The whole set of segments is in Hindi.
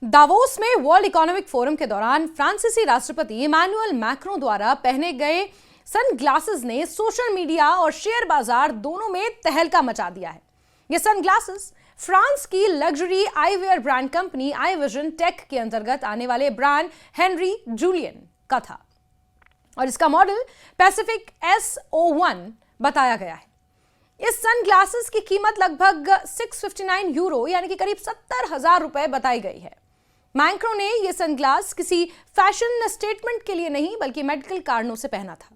दावोस में वर्ल्ड इकोनॉमिक फोरम के दौरान फ्रांसीसी राष्ट्रपति इमैनुअल मैक्रों द्वारा पहने गए सनग्लासेस ने सोशल मीडिया और शेयर बाजार दोनों में तहलका मचा दिया है। ये सनग्लासेस फ्रांस की luxury eyewear brand company eye vision take के अंतर्गत आने वाले ब्रांड हेनरी जूलियन का था और इसका मॉडल पैसिफिक SO1 बताया गया है। इस सनग्लासेस की कीमत लगभग 659 यूरो यानी कि करीब 70,000 रुपए बताई गई है। मैक्रों ने यह सनग्लास किसी फैशन स्टेटमेंट के लिए नहीं बल्कि मेडिकल कारणों से पहना था।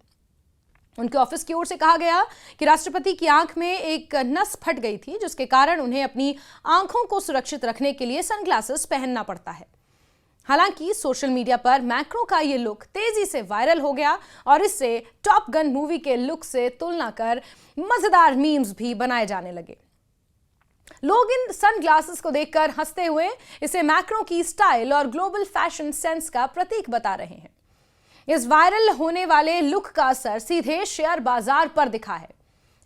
उनके ऑफिस की ओर से कहा गया कि राष्ट्रपति की आंख में एक नस फट गई थी, जिसके कारण उन्हें अपनी आंखों को सुरक्षित रखने के लिए सनग्लासेस पहनना पड़ता है। हालांकि सोशल मीडिया पर मैक्रों का ये लुक तेजी से वायरल हो गया और इससे टॉप गन मूवी के लुक से तुलना कर मजेदार मीम्स भी बनाए जाने लगे। लोग इन सनग्लासेस को देखकर हंसते हुए इसे मैक्रों की स्टाइल और ग्लोबल फैशन सेंस का प्रतीक बता रहे हैं। इस वायरल होने वाले लुक का असर सीधे शेयर बाजार पर दिखा है।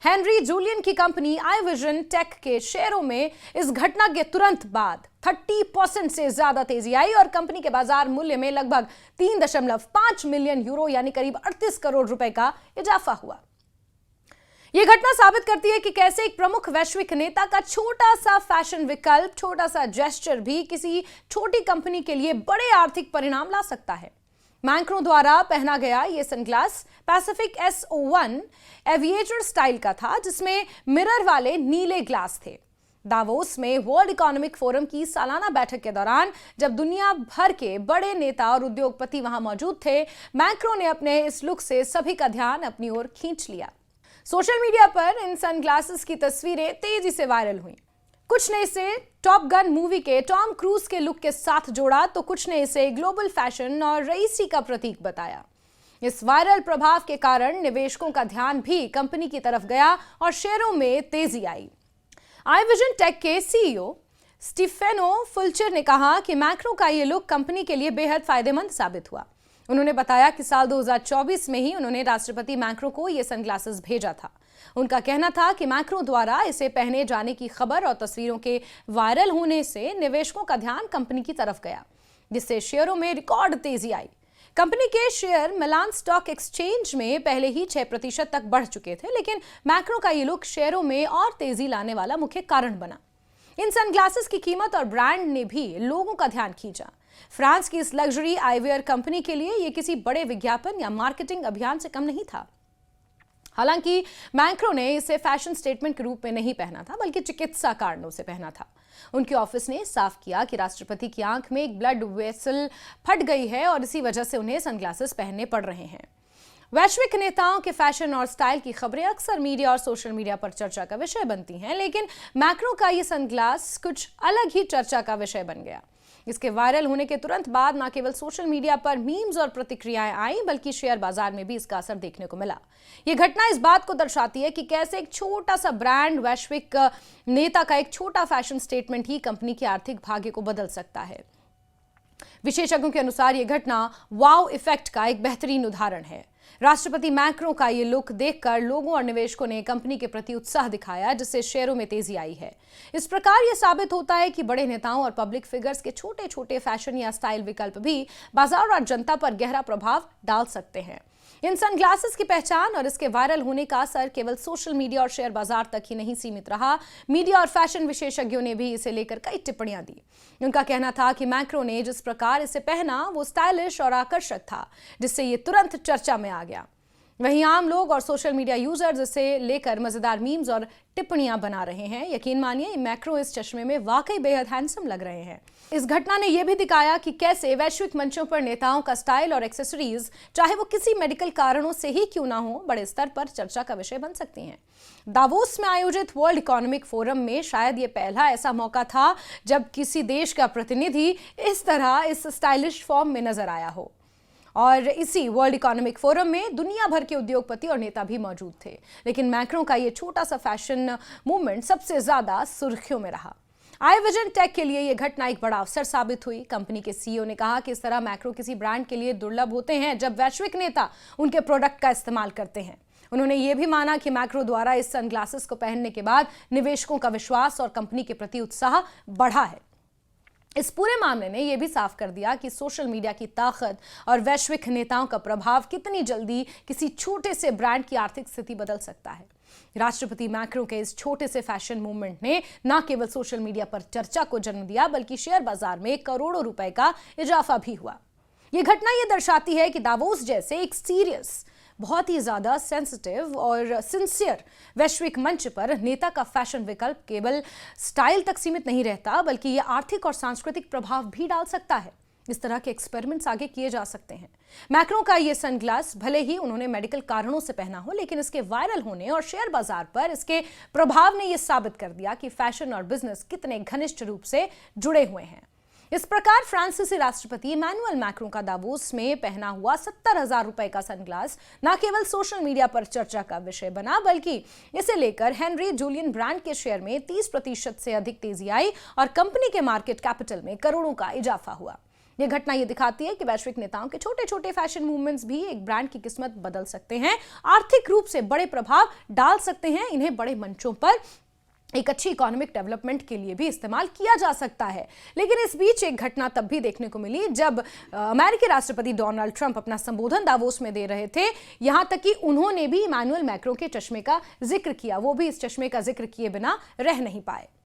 हेनरी जूलियन की कंपनी आई विजन टेक के शेयरों में इस घटना के तुरंत बाद 30% से ज्यादा तेजी आई और कंपनी के बाजार मूल्य में लगभग 3.5 मिलियन यूरो यानी करीब 38 करोड़ रुपए का इजाफा हुआ। यह घटना साबित करती है कि कैसे एक प्रमुख वैश्विक नेता का छोटा सा फैशन विकल्प, छोटा सा जेस्चर भी किसी छोटी कंपनी के लिए बड़े आर्थिक परिणाम ला सकता है। मैक्रों द्वारा पहना गया यह sunglass Pacific SO1 aviator style का था, जिसमें मिरर वाले नीले ग्लास थे। दावोस में वर्ल्ड इकोनॉमिक फोरम की सालाना बैठक के दौरान जब दुनिया भर के बड़े नेता और उद्योगपति वहां मौजूद थे, मैक्रों ने अपने इस लुक से सभी का ध्यान अपनी ओर खींच लिया। सोशल मीडिया पर इन सनग्लासेस की तस्वीरें तेजी से वायरल हुई। कुछ ने इसे टॉप गन मूवी के टॉम क्रूज के लुक के साथ जोड़ा तो कुछ ने इसे ग्लोबल फैशन और रईसी का प्रतीक बताया। इस वायरल प्रभाव के कारण निवेशकों का ध्यान भी कंपनी की तरफ गया और शेयरों में तेजी आई। आई विजन टेक के CEO स्टीफेनो फुल्चर ने कहा कि मैक्रों का ये लुक कंपनी के लिए बेहद फायदेमंद साबित हुआ। उन्होंने बताया कि साल 2024 में ही उन्होंने राष्ट्रपति मैक्रों को ये सनग्लासेस भेजा था। उनका कहना था कि मैक्रों द्वारा इसे पहने जाने की खबर और तस्वीरों के वायरल होने से निवेशकों का ध्यान कंपनी की तरफ गया, जिससे शेयरों में रिकॉर्ड तेजी आई। कंपनी के शेयर मिलान स्टॉक एक्सचेंज में पहले ही 6% तक बढ़ चुके थे, लेकिन मैक्रों का ये लुक शेयरों में और तेजी लाने वाला मुख्य कारण बना। इन सनग्लासेस की कीमत और ब्रांड ने भी लोगों का ध्यान खींचा। फ्रांस की इस लग्जरी आईवेयर कंपनी के लिए यह किसी बड़े विज्ञापन या मार्केटिंग अभियान से कम नहीं था। हालांकि मैक्रों ने इसे फैशन स्टेटमेंट के रूप में नहीं पहना था, बल्कि चिकित्सा कारणों से पहना था। उनके ऑफिस ने साफ किया कि राष्ट्रपति की आंख में एक ब्लड वेसल फट गई है और इसी वजह से उन्हें सनग्लासेस पहनने पड़ रहे हैं। वैश्विक नेताओं के फैशन और स्टाइल की खबरें अक्सर मीडिया और सोशल मीडिया पर चर्चा का विषय बनती हैं, लेकिन मैक्रों का ये सनग्लास कुछ अलग ही चर्चा का विषय बन गया। इसके वायरल होने के तुरंत बाद न केवल सोशल मीडिया पर मीम्स और प्रतिक्रियाएं आई, बल्कि शेयर बाजार में भी इसका असर देखने को मिला। यह घटना इस बात को दर्शाती है कि कैसे एक छोटा सा ब्रांड वैश्विक नेता का एक छोटा फैशन स्टेटमेंट ही कंपनी के आर्थिक भाग्य को बदल सकता है। विशेषज्ञों के अनुसार यह घटना वाव इफेक्ट का एक बेहतरीन उदाहरण है। राष्ट्रपति मैक्रों का ये लुक देखकर लोगों और निवेशकों ने कंपनी के प्रति उत्साह दिखाया, जिससे शेयरों में तेजी आई है। इस प्रकार यह साबित होता है कि बड़े नेताओं और पब्लिक फिगर्स के छोटे छोटे फैशन या स्टाइल विकल्प भी बाजार और जनता पर गहरा प्रभाव डाल सकते हैं। इन सनग्लासेस की पहचान और इसके वायरल होने का असर केवल सोशल मीडिया और शेयर बाजार तक ही नहीं सीमित रहा। मीडिया और फैशन विशेषज्ञों ने भी इसे लेकर कई टिप्पणियां दी। उनका कहना था कि मैक्रों ने जिस प्रकार इसे पहना वो स्टाइलिश और आकर्षक था, जिससे ये तुरंत चर्चा में आ गया। वहीं आम लोग और सोशल मीडिया यूजर्स इसे लेकर मजेदार मीम्स और टिप्पणियां बना रहे हैं। यकीन मानिए, मैक्रो इस चश्मे में वाकई बेहद हैंडसम लग रहे हैं। इस घटना ने यह भी दिखाया कि कैसे वैश्विक मंचों पर नेताओं का स्टाइल और एक्सेसरीज, चाहे वो किसी मेडिकल कारणों से ही क्यों ना हो, बड़े स्तर पर चर्चा का विषय बन सकती हैं। दावोस में आयोजित वर्ल्ड इकोनॉमिक फोरम में शायद ये पहला ऐसा मौका था जब किसी देश का प्रतिनिधि इस तरह इस स्टाइलिश फॉर्म में नजर आया हो। और इसी वर्ल्ड इकोनॉमिक फोरम में दुनिया भर के उद्योगपति और नेता भी मौजूद थे, लेकिन मैक्रों का ये छोटा सा फैशन मूवमेंट सबसे ज्यादा सुर्खियों में रहा। आई विजन टेक के लिए यह घटना एक बड़ा अवसर साबित हुई। कंपनी के CEO ने कहा कि इस तरह मैक्रो किसी ब्रांड के लिए दुर्लभ होते हैं जब वैश्विक नेता उनके प्रोडक्ट का इस्तेमाल करते हैं। उन्होंने यह भी माना कि मैक्रो द्वारा इस सनग्लासेस को पहनने के बाद निवेशकों का विश्वास और कंपनी के प्रति उत्साह बढ़ा है। इस पूरे मामले ने यह भी साफ कर दिया कि सोशल मीडिया की ताकत और वैश्विक नेताओं का प्रभाव कितनी जल्दी किसी छोटे से ब्रांड की आर्थिक स्थिति बदल सकता है। राष्ट्रपति मैक्रो के इस छोटे से फैशन मूवमेंट ने न केवल सोशल मीडिया पर चर्चा को जन्म दिया, बल्कि शेयर बाजार में करोड़ों रुपए का इजाफा भी हुआ। यह घटना यह दर्शाती है कि दावोस जैसे एक सीरियस, बहुत ही ज्यादा सेंसिटिव और सिंसियर वैश्विक मंच पर नेता का फैशन विकल्प केवल स्टाइल तक सीमित नहीं रहता, बल्कि यह आर्थिक और सांस्कृतिक प्रभाव भी डाल सकता है। इस तरह के एक्सपेरिमेंट्स आगे किए जा सकते हैं। मैक्रो का ये सनग्लास भले ही उन्होंने मेडिकल कारणों से पहना हो, लेकिन इसके वायरल होने और शेयर बाजार पर इसके प्रभाव ने यह साबित कर दिया कि फैशन और बिजनेस कितने घनिष्ठ रूप से जुड़े हुए हैं। इस प्रकार फ्रांसीसी राष्ट्रपति इमैनुअल मैक्रो का दावोस में पहना हुआ 70,000 रुपए का सनग्लास न केवल सोशल मीडिया पर चर्चा का विषय बना, बल्कि इसे लेकर हेनरी जूलियन ब्रांड के शेयर में 30% से अधिक तेजी आई और कंपनी के मार्केट कैपिटल में करोड़ों का इजाफा हुआ। यह घटना यह दिखाती है कि वैश्विक नेताओं के छोटे छोटे फैशन मूवमेंट्स भी एक ब्रांड की किस्मत बदल सकते हैं, आर्थिक रूप से बड़े प्रभाव डाल सकते हैं। इन्हें बड़े मंचों पर एक अच्छी इकोनॉमिक डेवलपमेंट के लिए भी इस्तेमाल किया जा सकता है। लेकिन इस बीच एक घटना तब भी देखने को मिली जब अमेरिकी राष्ट्रपति डोनाल्ड ट्रंप अपना संबोधन दावोस में दे रहे थे। यहां तक कि उन्होंने भी इमैनुअल मैक्रो के चश्मे का जिक्र किया, वो भी इस चश्मे का जिक्र किए बिना रह नहीं पाए।